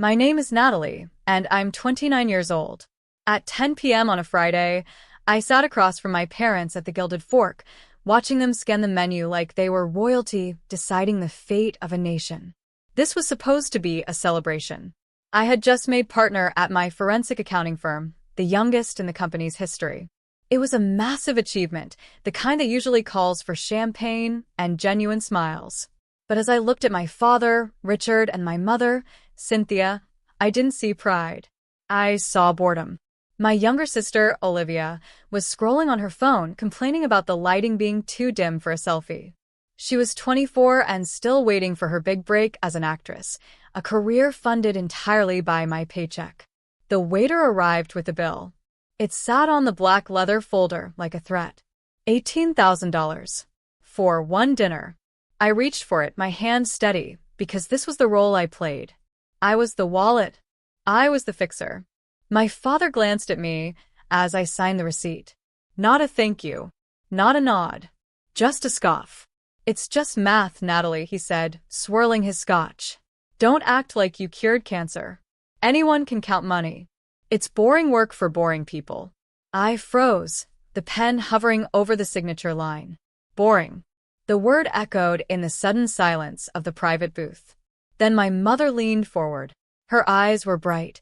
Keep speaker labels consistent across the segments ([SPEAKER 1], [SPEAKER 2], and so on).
[SPEAKER 1] My name is Natalie, and I'm 29 years old. At 10 p.m. on a Friday, I sat across from my parents at the Gilded Fork, watching them scan the menu like they were royalty deciding the fate of a nation. This was supposed to be a celebration. I had just made partner at my forensic accounting firm, the youngest in the company's history. It was a massive achievement, the kind that usually calls for champagne and genuine smiles. But as I looked at my father, Richard, and my mother, Cynthia, I didn't see pride. I saw boredom. My younger sister, Olivia, was scrolling on her phone, complaining about the lighting being too dim for a selfie. She was 24 and still waiting for her big break as an actress, a career funded entirely by my paycheck. The waiter arrived with the bill. It sat on the black leather folder like a threat. $18,000. For one dinner. I reached for it, my hand steady, because this was the role I played. I was the wallet. I was the fixer. My father glanced at me as I signed the receipt. Not a thank you. Not a nod. Just a scoff. It's just math, Natalie, he said, swirling his scotch. Don't act like you cured cancer. Anyone can count money. It's boring work for boring people. I froze, the pen hovering over the signature line. Boring. The word echoed in the sudden silence of the private booth. Then my mother leaned forward. Her eyes were bright,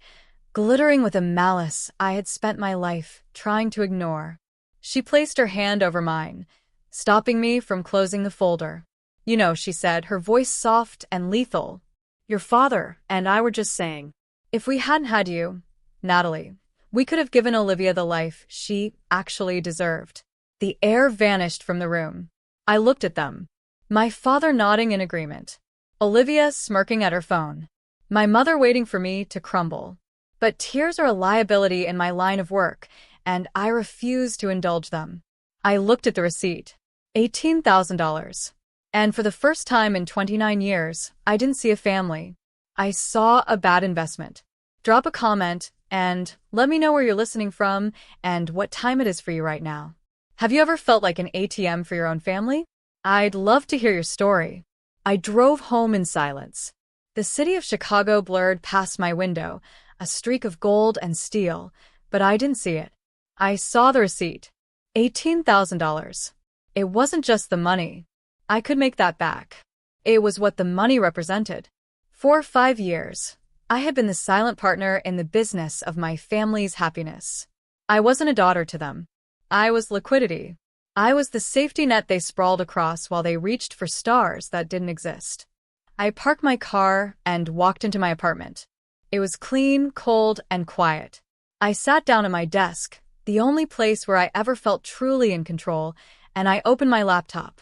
[SPEAKER 1] glittering with a malice I had spent my life trying to ignore. She placed her hand over mine, stopping me from closing the folder. You know, she said, her voice soft and lethal. Your father and I were just saying, if we hadn't had you, Natalie, we could have given Olivia the life she actually deserved. The air vanished from the room. I looked at them. My father nodding in agreement. Olivia smirking at her phone. My mother waiting for me to crumble. But tears are a liability in my line of work, and I refuse to indulge them. I looked at the receipt. $18,000. And for the first time in 29 years, I didn't see a family. I saw a bad investment. Drop a comment, and let me know where you're listening from and what time it is for you right now. Have you ever felt like an ATM for your own family? I'd love to hear your story. I drove home in silence. The city of Chicago blurred past my window, a streak of gold and steel, but I didn't see it. I saw the receipt. $18,000. It wasn't just the money. I could make that back. It was what the money represented. For 5 years, I had been the silent partner in the business of my family's happiness. I wasn't a daughter to them. I was liquidity. I was the safety net they sprawled across while they reached for stars that didn't exist. I parked my car and walked into my apartment. It was clean, cold, and quiet. I sat down at my desk, the only place where I ever felt truly in control, and I opened my laptop.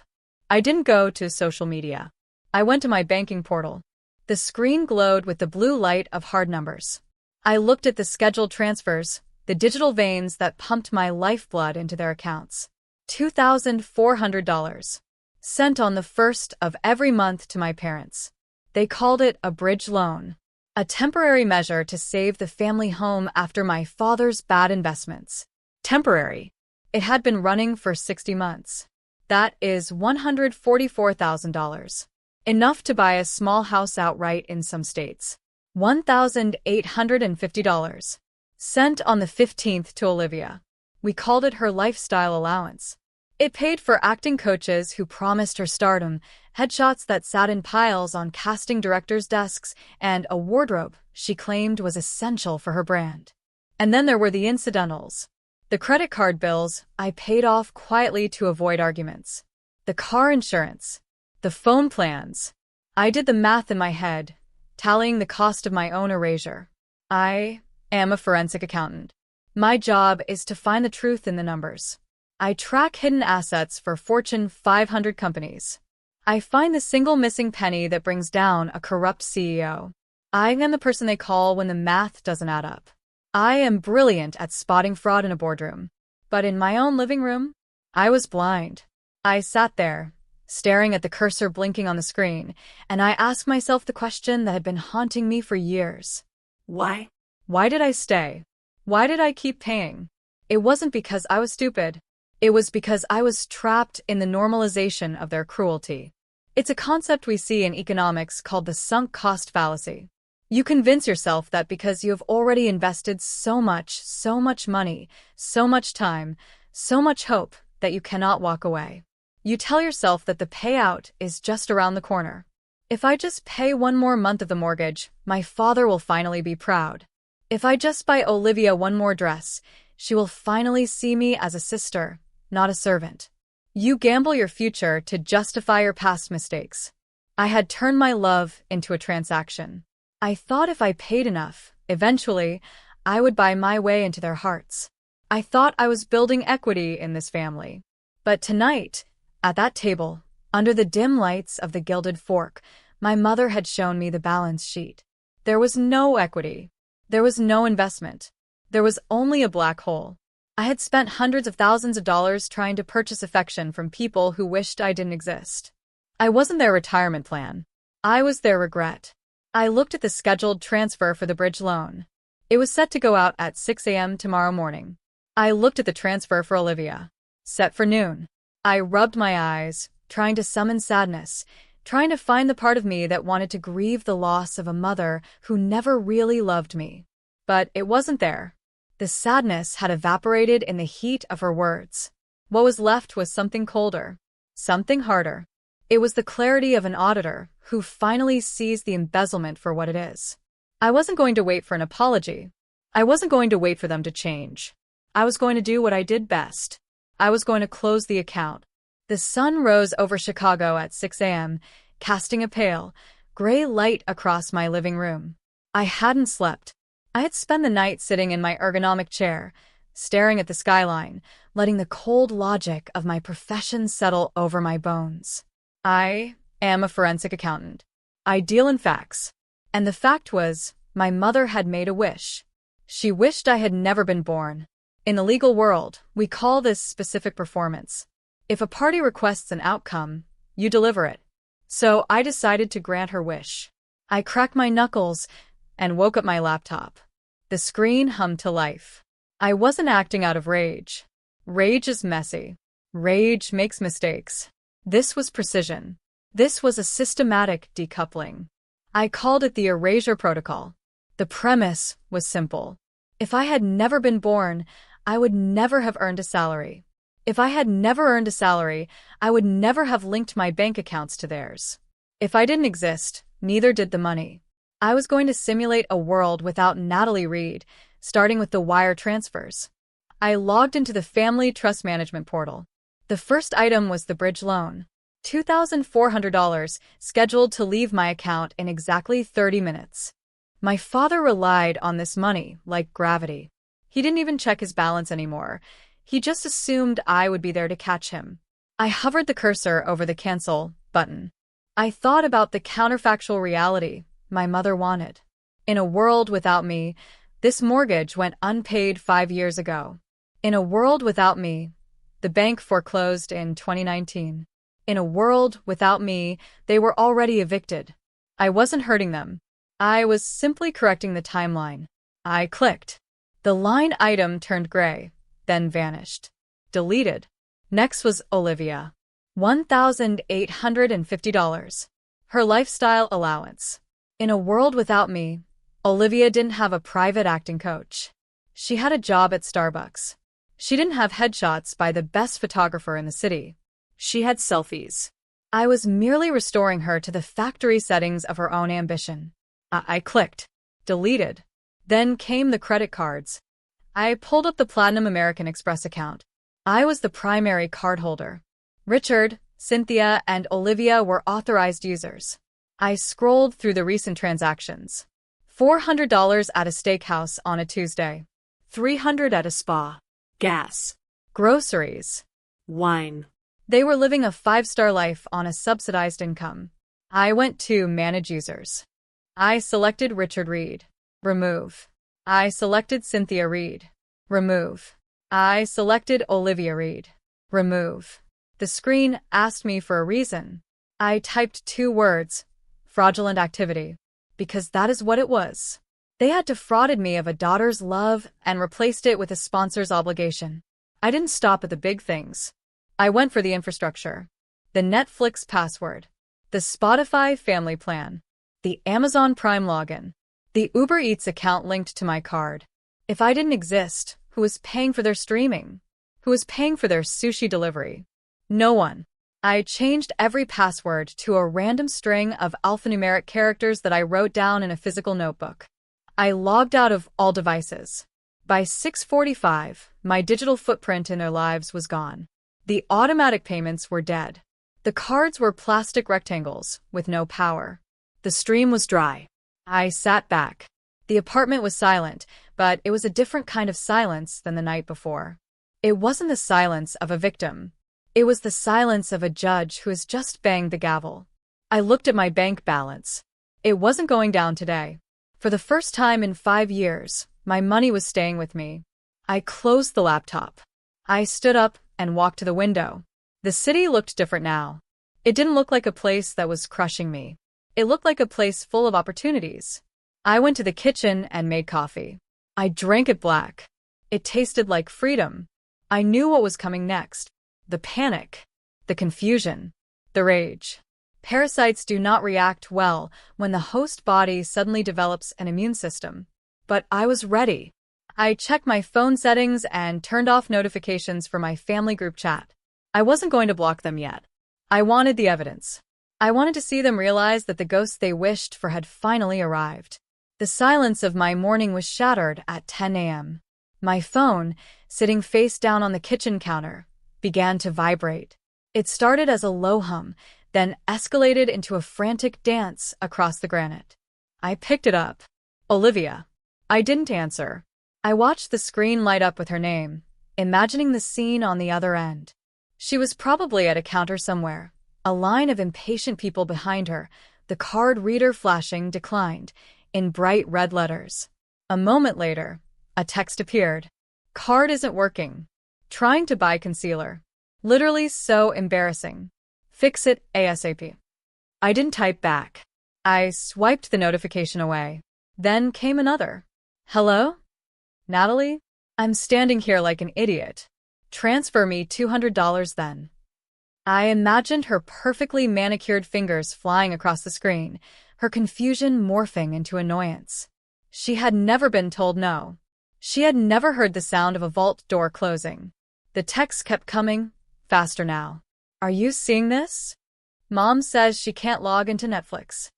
[SPEAKER 1] I didn't go to social media. I went to my banking portal. The screen glowed with the blue light of hard numbers. I looked at the scheduled transfers, the digital veins that pumped my lifeblood into their accounts. $2,400. Sent on the first of every month to my parents. They called it a bridge loan. A temporary measure to save the family home after my father's bad investments. Temporary. It had been running for 60 months. That is $144,000. Enough to buy a small house outright in some states. $1,850. Sent on the 15th to Olivia. We called it her lifestyle allowance. It paid for acting coaches who promised her stardom, headshots that sat in piles on casting directors' desks, and a wardrobe she claimed was essential for her brand. And then there were the incidentals. The credit card bills I paid off quietly to avoid arguments. The car insurance. The phone plans. I did the math in my head, tallying the cost of my own erasure. I am a forensic accountant. My job is to find the truth in the numbers. I track hidden assets for Fortune 500 companies. I find the single missing penny that brings down a corrupt CEO. I am the person they call when the math doesn't add up. I am brilliant at spotting fraud in a boardroom. But in my own living room, I was blind. I sat there, staring at the cursor blinking on the screen, and I asked myself the question that had been haunting me for years. Why? Why did I stay? Why did I keep paying? It wasn't because I was stupid. It was because I was trapped in the normalization of their cruelty. It's a concept we see in economics called the sunk cost fallacy. You convince yourself that because you have already invested so much money, so much time, so much hope, that you cannot walk away. You tell yourself that the payout is just around the corner. If I just pay one more month of the mortgage, my father will finally be proud. If I just buy Olivia one more dress, she will finally see me as a sister, not a servant. You gamble your future to justify your past mistakes. I had turned my love into a transaction. I thought if I paid enough, eventually, I would buy my way into their hearts. I thought I was building equity in this family. But tonight, at that table, under the dim lights of the Gilded Fork, my mother had shown me the balance sheet. There was no equity. There was no investment. There was only a black hole. I had spent hundreds of thousands of dollars trying to purchase affection from people who wished I didn't exist. I wasn't their retirement plan. I was their regret. I looked at the scheduled transfer for the bridge loan. It was set to go out at 6 a.m. tomorrow morning. I looked at the transfer for Olivia. Set for noon. I rubbed my eyes, trying to summon sadness, trying to find the part of me that wanted to grieve the loss of a mother who never really loved me. But it wasn't there. The sadness had evaporated in the heat of her words. What was left was something colder, something harder. It was the clarity of an auditor who finally sees the embezzlement for what it is. I wasn't going to wait for an apology. I wasn't going to wait for them to change. I was going to do what I did best. I was going to close the account. The sun rose over Chicago at 6 a.m., casting a pale, gray light across my living room. I hadn't slept. I had spent the night sitting in my ergonomic chair, staring at the skyline, letting the cold logic of my profession settle over my bones. I am a forensic accountant. I deal in facts. And the fact was, my mother had made a wish. She wished I had never been born. In the legal world, we call this specific performance. If a party requests an outcome, you deliver it. So I decided to grant her wish. I cracked my knuckles and woke up my laptop. The screen hummed to life. I wasn't acting out of rage. Rage is messy. Rage makes mistakes. This was precision. This was a systematic decoupling. I called it the erasure protocol. The premise was simple. If I had never been born, I would never have earned a salary. If I had never earned a salary, I would never have linked my bank accounts to theirs. If I didn't exist, neither did the money. I was going to simulate a world without Natalie Reed, starting with the wire transfers. I logged into the Family Trust Management portal. The first item was the bridge loan. $2,400, scheduled to leave my account in exactly 30 minutes. My father relied on this money like gravity. He didn't even check his balance anymore. He just assumed I would be there to catch him. I hovered the cursor over the cancel button. I thought about the counterfactual reality my mother wanted. In a world without me, this mortgage went unpaid 5 years ago. In a world without me, the bank foreclosed in 2019. In a world without me, they were already evicted. I wasn't hurting them. I was simply correcting the timeline. I clicked. The line item turned gray, then vanished. Deleted. Next was Olivia. $1,850. Her lifestyle allowance. In a world without me, Olivia didn't have a private acting coach. She had a job at Starbucks. She didn't have headshots by the best photographer in the city. She had selfies. I was merely restoring her to the factory settings of her own ambition. I clicked. Deleted. Then came the credit cards. I pulled up the Platinum American Express account. I was the primary cardholder. Richard, Cynthia, and Olivia were authorized users. I scrolled through the recent transactions. $400 at a steakhouse on a Tuesday. $300 at a spa. Gas. Groceries. Wine. They were living a 5-star life on a subsidized income. I went to Manage Users. I selected Richard Reed. Remove. I selected Cynthia Reed. Remove. I selected Olivia Reed. Remove. The screen asked me for a reason. I typed 2 words, fraudulent activity, because that is what it was. They had defrauded me of a daughter's love and replaced it with a sponsor's obligation. I didn't stop at the big things. I went for the infrastructure. The Netflix password. The Spotify family plan. The Amazon Prime login. The Uber Eats account linked to my card. If I didn't exist, who was paying for their streaming? Who was paying for their sushi delivery? No one. I changed every password to a random string of alphanumeric characters that I wrote down in a physical notebook. I logged out of all devices. By 6:45, my digital footprint in their lives was gone. The automatic payments were dead. The cards were plastic rectangles with no power. The stream was dry. I sat back. The apartment was silent, but it was a different kind of silence than the night before. It wasn't the silence of a victim. It was the silence of a judge who has just banged the gavel. I looked at my bank balance. It wasn't going down today. For the first time in 5 years, my money was staying with me. I closed the laptop. I stood up and walked to the window. The city looked different now. It didn't look like a place that was crushing me. It looked like a place full of opportunities. I went to the kitchen and made coffee. I drank it black. It tasted like freedom. I knew what was coming next. The panic, the confusion, the rage. Parasites do not react well when the host body suddenly develops an immune system. But I was ready. I checked my phone settings and turned off notifications for my family group chat. I wasn't going to block them yet. I wanted the evidence. I wanted to see them realize that the ghost they wished for had finally arrived. The silence of my morning was shattered at 10 a.m. My phone, sitting face down on the kitchen counter, began to vibrate. It started as a low hum, then escalated into a frantic dance across the granite. I picked it up. Olivia. I didn't answer. I watched the screen light up with her name, imagining the scene on the other end. She was probably at a counter somewhere, a line of impatient people behind her, the card reader flashing declined, in bright red letters. A moment later, a text appeared. Card isn't working. Trying to buy concealer. Literally so embarrassing. Fix it ASAP. I didn't type back. I swiped the notification away. Then came another. Hello? Natalie? I'm standing here like an idiot. Transfer me $200 then. I imagined her perfectly manicured fingers flying across the screen, her confusion morphing into annoyance. She had never been told no. She had never heard the sound of a vault door closing. The text kept coming, faster now. Are you seeing this? Mom says she can't log into Netflix.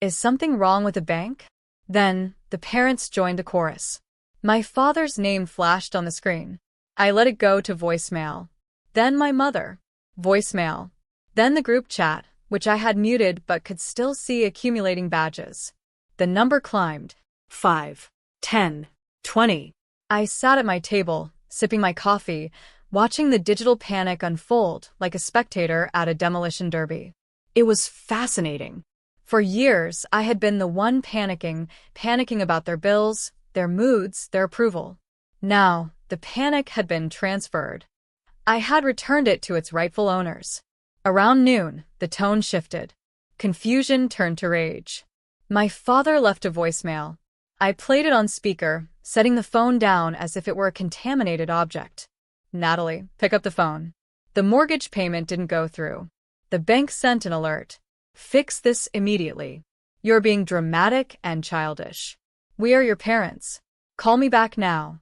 [SPEAKER 1] Is something wrong with the bank? Then, the parents joined the chorus. My father's name flashed on the screen. I let it go to voicemail. Then my mother. Voicemail. Then the group chat, which I had muted but could still see accumulating badges. The number climbed. 5, 10, 20. I sat at my table, sipping my coffee, watching the digital panic unfold like a spectator at a demolition derby. It was fascinating. For years, I had been the one panicking about their bills, their moods, their approval. Now, the panic had been transferred. I had returned it to its rightful owners. Around noon, the tone shifted. Confusion turned to rage. My father left a voicemail. I played it on speaker, setting the phone down as if it were a contaminated object. Natalie, pick up the phone. The mortgage payment didn't go through. The bank sent an alert. Fix this immediately. You're being dramatic and childish. We are your parents. Call me back now.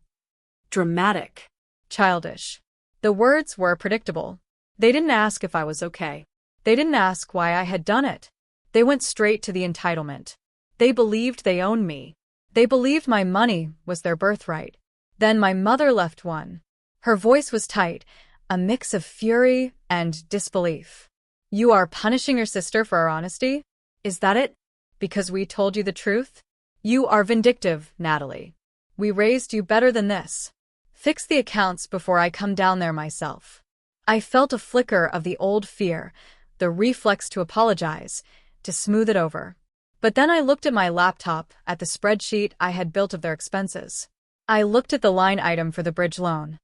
[SPEAKER 1] Dramatic. Childish. The words were predictable. They didn't ask if I was okay. They didn't ask why I had done it. They went straight to the entitlement. They believed they owned me. They believed my money was their birthright. Then my mother left one. Her voice was tight, a mix of fury and disbelief. You are punishing your sister for her honesty? Is that it? Because we told you the truth? You are vindictive, Natalie. We raised you better than this. Fix the accounts before I come down there myself. I felt a flicker of the old fear, the reflex to apologize, to smooth it over. But then I looked at my laptop, at the spreadsheet I had built of their expenses. I looked at the line item for the bridge loan.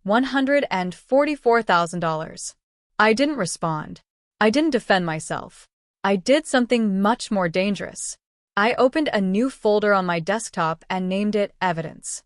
[SPEAKER 1] $144,000. I didn't respond. I didn't defend myself. I did something much more dangerous. I opened a new folder on my desktop and named it Evidence.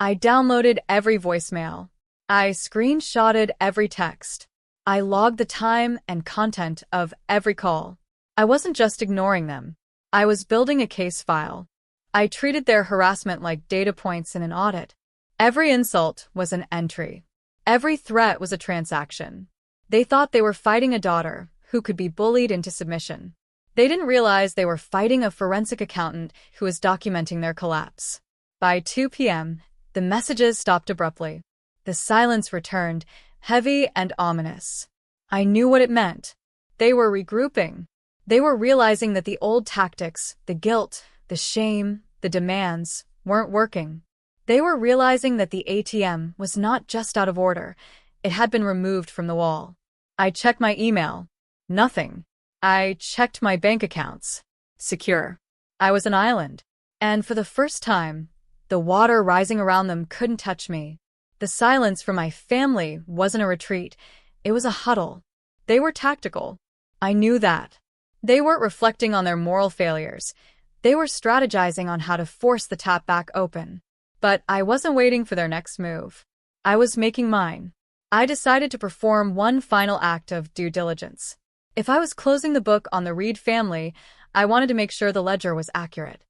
[SPEAKER 1] I downloaded every voicemail. I screenshotted every text. I logged the time and content of every call. I wasn't just ignoring them. I was building a case file. I treated their harassment like data points in an audit. Every insult was an entry. Every threat was a transaction. They thought they were fighting a daughter who could be bullied into submission. They didn't realize they were fighting a forensic accountant who was documenting their collapse. By 2 p.m., the messages stopped abruptly. The silence returned, heavy and ominous. I knew what it meant. They were regrouping. They were realizing that the old tactics, the guilt, the shame, the demands, weren't working. They were realizing that the ATM was not just out of order, it had been removed from the wall. I checked my email. Nothing. I checked my bank accounts. Secure. I was an island. And for the first time, the water rising around them couldn't touch me. The silence from my family wasn't a retreat, it was a huddle. They were tactical. I knew that. They weren't reflecting on their moral failures. They were strategizing on how to force the tap back open. But I wasn't waiting for their next move. I was making mine. I decided to perform one final act of due diligence. If I was closing the book on the Reed family, I wanted to make sure the ledger was accurate.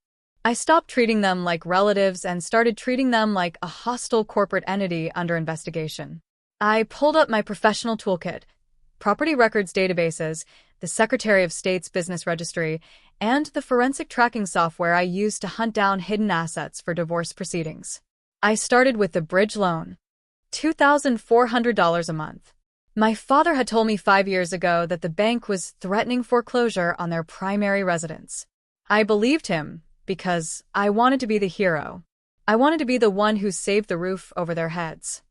[SPEAKER 1] I stopped treating them like relatives and started treating them like a hostile corporate entity under investigation. I pulled up my professional toolkit, property records databases, the Secretary of State's business registry, and the forensic tracking software I used to hunt down hidden assets for divorce proceedings. I started with the bridge loan, $2,400 a month. My father had told me 5 years ago that the bank was threatening foreclosure on their primary residence. I believed him because I wanted to be the hero. I wanted to be the one who saved the roof over their heads.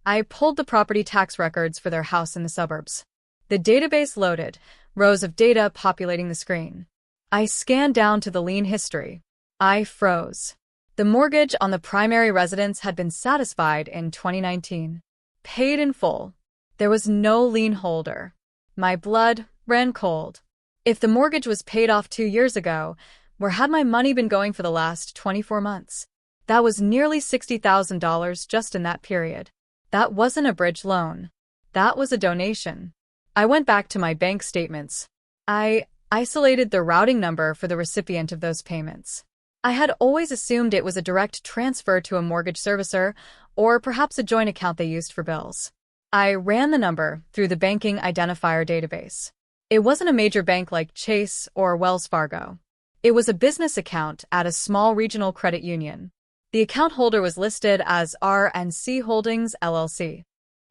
[SPEAKER 1] I pulled the property tax records for their house in the suburbs. The database loaded, rows of data populating the screen. I scanned down to the lien history. I froze. The mortgage on the primary residence had been satisfied in 2019. Paid in full. There was no lien holder. My blood ran cold. If the mortgage was paid off 2 years ago, where had my money been going for the last 24 months? That was nearly $60,000 just in that period. That wasn't a bridge loan. That was a donation. I went back to my bank statements. I isolated the routing number for the recipient of those payments. I had always assumed it was a direct transfer to a mortgage servicer or perhaps a joint account they used for bills. I ran the number through the banking identifier database. It wasn't a major bank like Chase or Wells Fargo. It was a business account at a small regional credit union. The account holder was listed as R&C Holdings, LLC.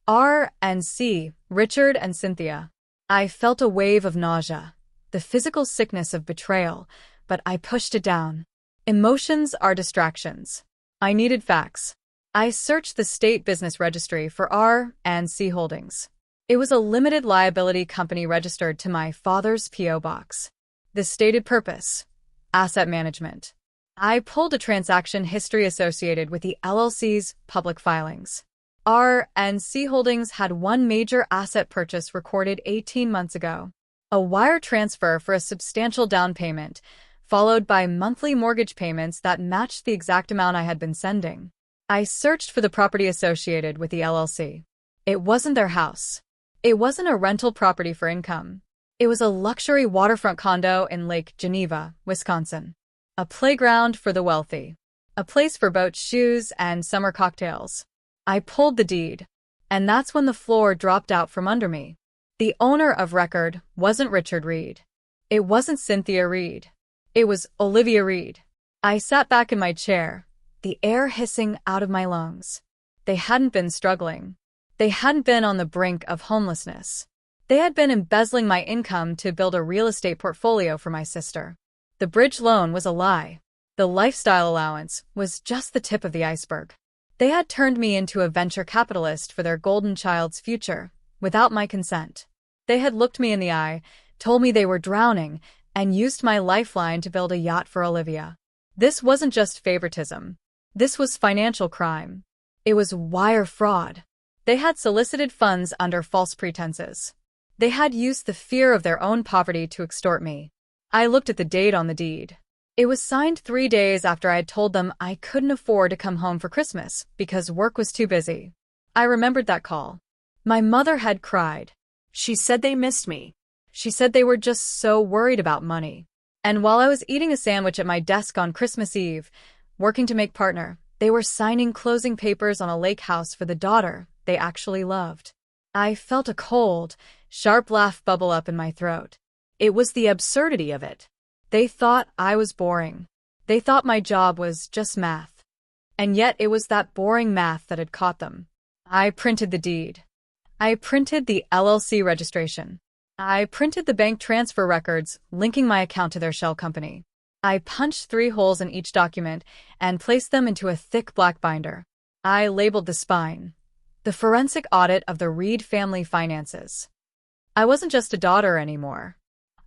[SPEAKER 1] R&C, Richard and Cynthia. I felt a wave of nausea, the physical sickness of betrayal, but I pushed it down. Emotions are distractions. I needed facts. I searched the state business registry for R&C Holdings. It was a limited liability company registered to my father's P.O. box. The stated purpose: asset management. I pulled a transaction history associated with the LLC's public filings. R&C Holdings had one major asset purchase recorded 18 months ago. A wire transfer for a substantial down payment, followed by monthly mortgage payments that matched the exact amount I had been sending. I searched for the property associated with the LLC. It wasn't their house. It wasn't a rental property for income. It was a luxury waterfront condo in Lake Geneva, Wisconsin. A playground for the wealthy. A place for boats, shoes, and summer cocktails. I pulled the deed, and that's when the floor dropped out from under me. The owner of record wasn't Richard Reed. It wasn't Cynthia Reed. It was Olivia Reed. I sat back in my chair, the air hissing out of my lungs. They hadn't been struggling. They hadn't been on the brink of homelessness. They had been embezzling my income to build a real estate portfolio for my sister. The bridge loan was a lie. The lifestyle allowance was just the tip of the iceberg. They had turned me into a venture capitalist for their golden child's future, without my consent. They had looked me in the eye, told me they were drowning, and used my lifeline to build a yacht for Olivia. This wasn't just favoritism. This was financial crime. It was wire fraud. They had solicited funds under false pretenses. They had used the fear of their own poverty to extort me. I looked at the date on the deed. It was signed 3 days after I had told them I couldn't afford to come home for Christmas because work was too busy. I remembered that call. My mother had cried. She said they missed me. She said they were just so worried about money. And while I was eating a sandwich at my desk on Christmas Eve, working to make partner, they were signing closing papers on a lake house for the daughter they actually loved. I felt a cold, sharp laugh bubble up in my throat. It was the absurdity of it. They thought I was boring. They thought my job was just math. And yet it was that boring math that had caught them. I printed the deed. I printed the LLC registration. I printed the bank transfer records linking my account to their shell company. I punched 3 holes in each document and placed them into a thick black binder. I labeled the spine. The forensic audit of the Reed family finances. I wasn't just a daughter anymore.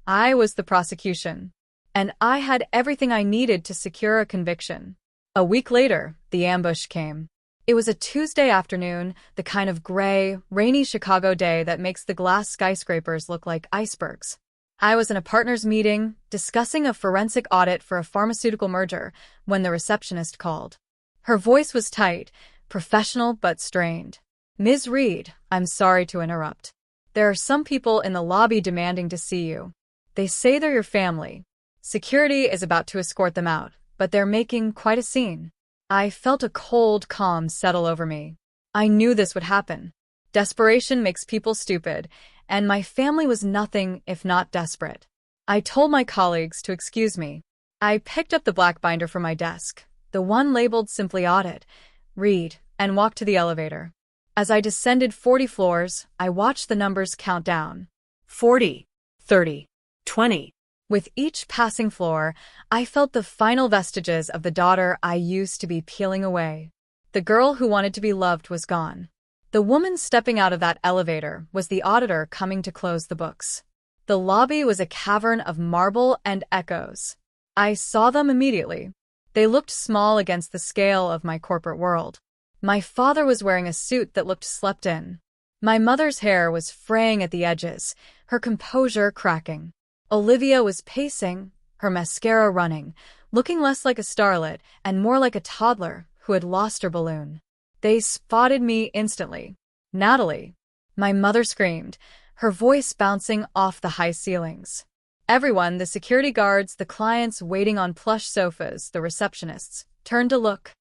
[SPEAKER 1] I was the prosecution. And I had everything I needed to secure a conviction. A week later, the ambush came. It was a Tuesday afternoon, the kind of gray, rainy Chicago day that makes the glass skyscrapers look like icebergs. I was in a partners meeting, discussing a forensic audit for a pharmaceutical merger, when the receptionist called. Her voice was tight, professional but strained. "Ms. Reed, I'm sorry to interrupt. There are some people in the lobby demanding to see you. They say they're your family. Security is about to escort them out, but they're making quite a scene." I felt a cold calm settle over me. I knew this would happen. Desperation makes people stupid, and my family was nothing if not desperate. I told my colleagues to excuse me. I picked up the black binder from my desk, the one labeled simply Audit, Read, and walked to the elevator. As I descended 40 floors, I watched the numbers count down. 40, 30, 20. With each passing floor, I felt the final vestiges of the daughter I used to be peeling away. The girl who wanted to be loved was gone. The woman stepping out of that elevator was the auditor coming to close the books. The lobby was a cavern of marble and echoes. I saw them immediately. They looked small against the scale of my corporate world. My father was wearing a suit that looked slept in. My mother's hair was fraying at the edges, her composure cracking. Olivia was pacing, her mascara running, looking less like a starlet and more like a toddler who had lost her balloon. They spotted me instantly. "Natalie!" My mother screamed, her voice bouncing off the high ceilings. Everyone, the security guards, the clients waiting on plush sofas, the receptionists, turned to look.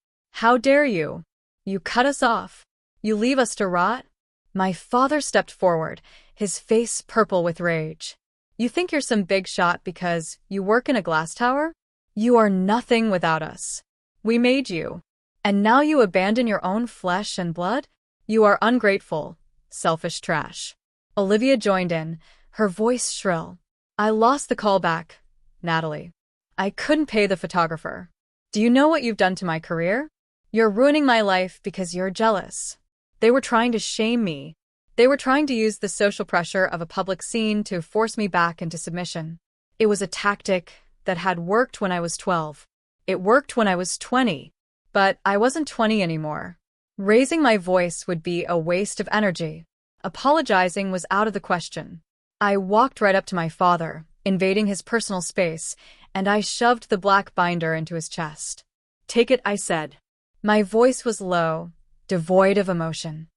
[SPEAKER 1] "How dare you? You cut us off. You leave us to rot?" My father stepped forward, his face purple with rage. "You think you're some big shot because you work in a glass tower? You are nothing without us. We made you. And now you abandon your own flesh and blood? You are ungrateful, selfish trash." Olivia joined in, her voice shrill. "I lost the call back, Natalie. I couldn't pay the photographer. Do you know what you've done to my career? You're ruining my life because you're jealous. They were trying to shame me. They were trying to use the social pressure of a public scene to force me back into submission. It was a tactic that had worked when I was 12. It worked when I was 20. But I wasn't 20 anymore. Raising my voice would be a waste of energy. Apologizing was out of the question. I walked right up to my father, invading his personal space, and I shoved the black binder into his chest. "Take it," I said. My voice was low, devoid of emotion.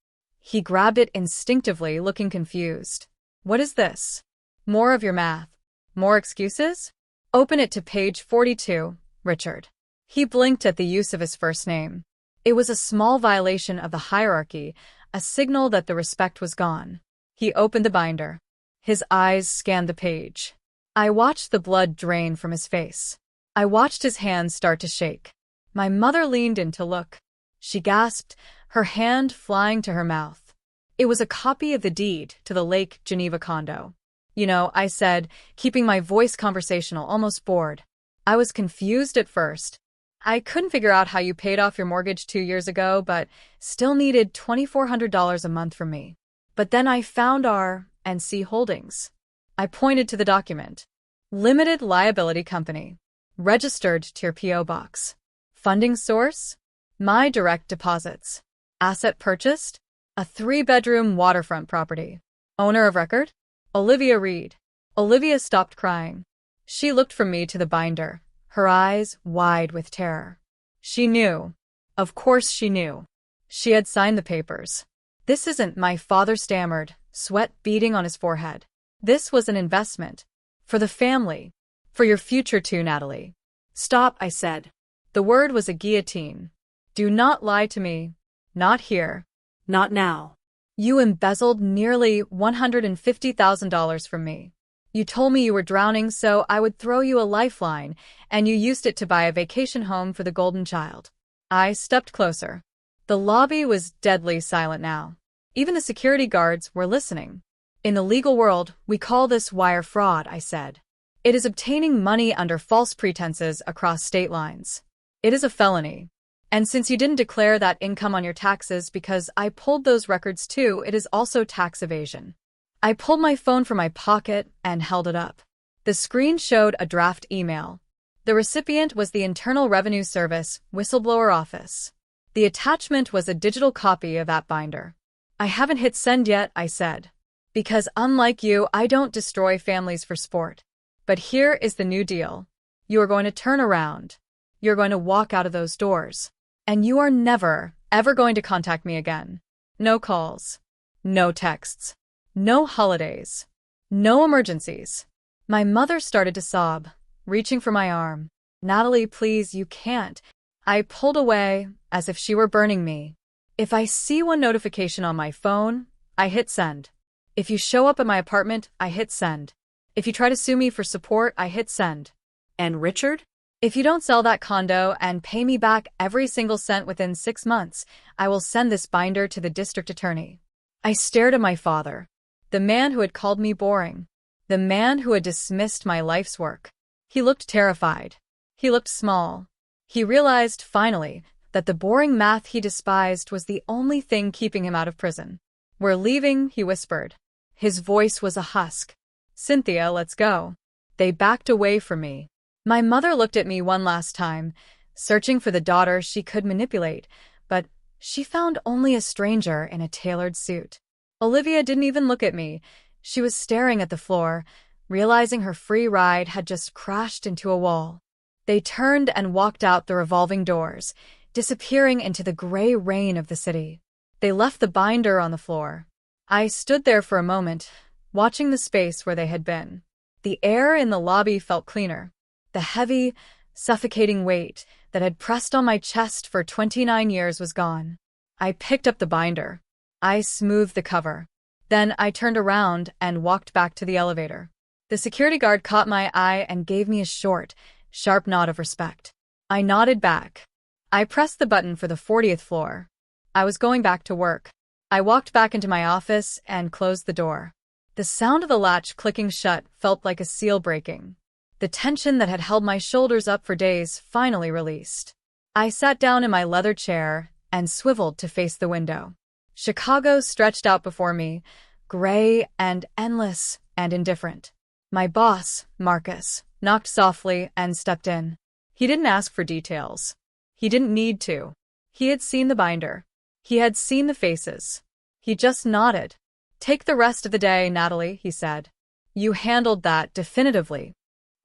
[SPEAKER 1] He grabbed it instinctively, looking confused. "What is this? More of your math? More excuses? Open it to page 42, Richard." He blinked at the use of his first name. It was a small violation of the hierarchy, a signal that the respect was gone. He opened the binder. His eyes scanned the page. I watched the blood drain from his face. I watched his hands start to shake. My mother leaned in to look. She gasped, her hand flying to her mouth. It was a copy of the deed to the Lake Geneva condo. "You know," I said, keeping my voice conversational, almost bored. "I was confused at first. I couldn't figure out how you paid off your mortgage 2 years ago, but still needed $2,400 a month from me. But then I found R&C Holdings." I pointed to the document. "Limited Liability Company. Registered to your P.O. Box. Funding source? My direct deposits. Asset purchased? A 3-bedroom waterfront property. Owner of record? Olivia Reed." Olivia stopped crying. She looked from me to the binder, her eyes wide with terror. She knew. Of course she knew. She had signed the papers. "This isn't," my father stammered, sweat beading on his forehead. "This was an investment. For the family. For your future too, Natalie.
[SPEAKER 2] Stop, I said.
[SPEAKER 1] The word was a guillotine. Do not lie to me. Not here.
[SPEAKER 2] Not now.
[SPEAKER 1] You embezzled nearly $150,000 from me. You told me you were drowning so I would throw you a lifeline, and you used it to buy a vacation home for the golden child. I stepped closer. The lobby was deadly silent now. Even the security guards were listening. In the legal world, we call this wire fraud, I said. It is obtaining money under false pretenses across state lines. It is a felony. And since you didn't declare that income on your taxes because I pulled those records too, it is also tax evasion. I pulled my phone from my pocket and held it up. The screen showed a draft email. The recipient was the Internal Revenue Service whistleblower office. The attachment was a digital copy of that binder. I haven't hit send yet, I said. Because unlike you, I don't destroy families for sport. But here is the new deal. You are going to turn around. You're going to walk out of those doors. And you are never, ever going to contact me again. No calls. No texts. No holidays. No emergencies. My mother started to sob, reaching for my arm. Natalie, please, you can't. I pulled away, as if she were burning me. If I see one notification on my phone, I hit send. If you show up at my apartment, I hit send. If you try to sue me for support, I hit send.
[SPEAKER 2] And Richard?
[SPEAKER 1] If you don't sell that condo and pay me back every single cent within 6 months, I will send this binder to the district attorney. I stared at my father, the man who had called me boring, the man who had dismissed my life's work. He looked terrified. He looked small. He realized, finally, that the boring math he despised was the only thing keeping him out of prison. We're leaving, he whispered. His voice was a husk. Cynthia, let's go. They backed away from me. My mother looked at me one last time, searching for the daughter she could manipulate, but she found only a stranger in a tailored suit. Olivia didn't even look at me. She was staring at the floor, realizing her free ride had just crashed into a wall. They turned and walked out the revolving doors, disappearing into the gray rain of the city. They left the binder on the floor. I stood there for a moment, watching the space where they had been. The air in the lobby felt cleaner. The heavy, suffocating weight that had pressed on my chest for 29 years was gone. I picked up the binder. I smoothed the cover. Then I turned around and walked back to the elevator. The security guard caught my eye and gave me a short, sharp nod of respect. I nodded back. I pressed the button for the 40th floor. I was going back to work. I walked back into my office and closed the door. The sound of the latch clicking shut felt like a seal breaking. The tension that had held my shoulders up for days finally released. I sat down in my leather chair and swiveled to face the window. Chicago stretched out before me, gray and endless and indifferent. My boss, Marcus, knocked softly and stepped in. He didn't ask for details. He didn't need to. He had seen the binder. He had seen the faces. He just nodded. Take the rest of the day, Natalie, he said. You handled that definitively.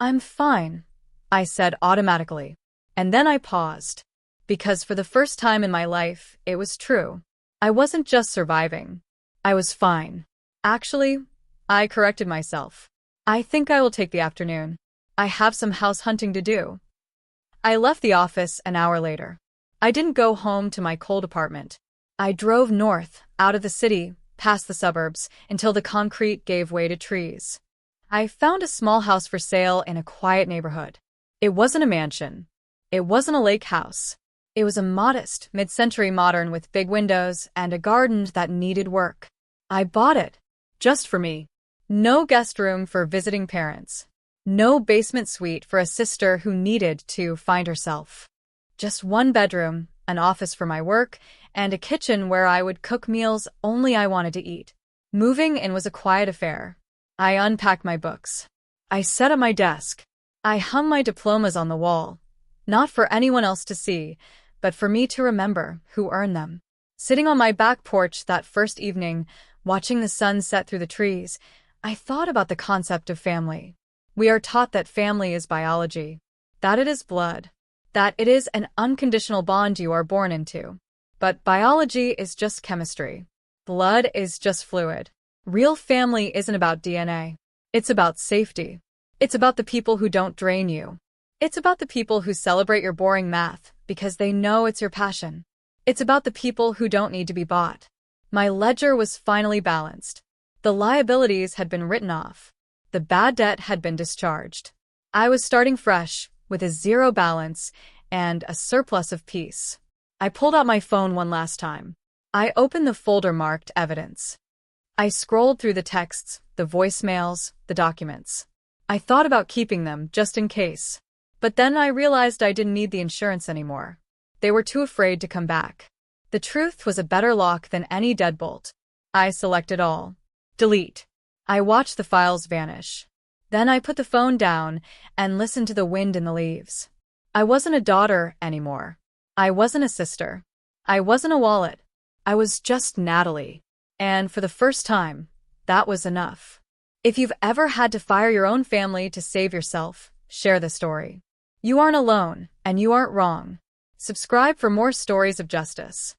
[SPEAKER 1] I'm fine, I said automatically. And then I paused. Because for the first time in my life, it was true. I wasn't just surviving. I was fine. Actually, I corrected myself. I think I will take the afternoon. I have some house hunting to do. I left the office an hour later. I didn't go home to my cold apartment. I drove north, out of the city, past the suburbs, until the concrete gave way to trees. I found a small house for sale in a quiet neighborhood. It wasn't a mansion. It wasn't a lake house. It was a modest, mid-century modern with big windows and a garden that needed work. I bought it. Just for me. No guest room for visiting parents. No basement suite for a sister who needed to find herself. Just one bedroom, an office for my work, and a kitchen where I would cook meals only I wanted to eat. Moving in was a quiet affair. I unpacked my books. I sat at my desk. I hung my diplomas on the wall. Not for anyone else to see, but for me to remember who earned them. Sitting on my back porch that first evening, watching the sun set through the trees, I thought about the concept of family. We are taught that family is biology, that it is blood, that it is an unconditional bond you are born into. But biology is just chemistry. Blood is just fluid. Real family isn't about DNA. It's about safety. It's about the people who don't drain you. It's about the people who celebrate your boring math because they know it's your passion. It's about the people who don't need to be bought. My ledger was finally balanced. The liabilities had been written off. The bad debt had been discharged. I was starting fresh, with a zero balance and a surplus of peace. I pulled out my phone one last time. I opened the folder marked Evidence. I scrolled through the texts, the voicemails, the documents. I thought about keeping them just in case. But then I realized I didn't need the insurance anymore. They were too afraid to come back. The truth was a better lock than any deadbolt. I selected all. Delete. I watched the files vanish. Then I put the phone down and listened to the wind in the leaves. I wasn't a daughter anymore. I wasn't a sister. I wasn't a wallet. I was just Natalie. And for the first time, that was enough. If you've ever had to fire your own family to save yourself, share the story. You aren't alone, and you aren't wrong. Subscribe for more stories of justice.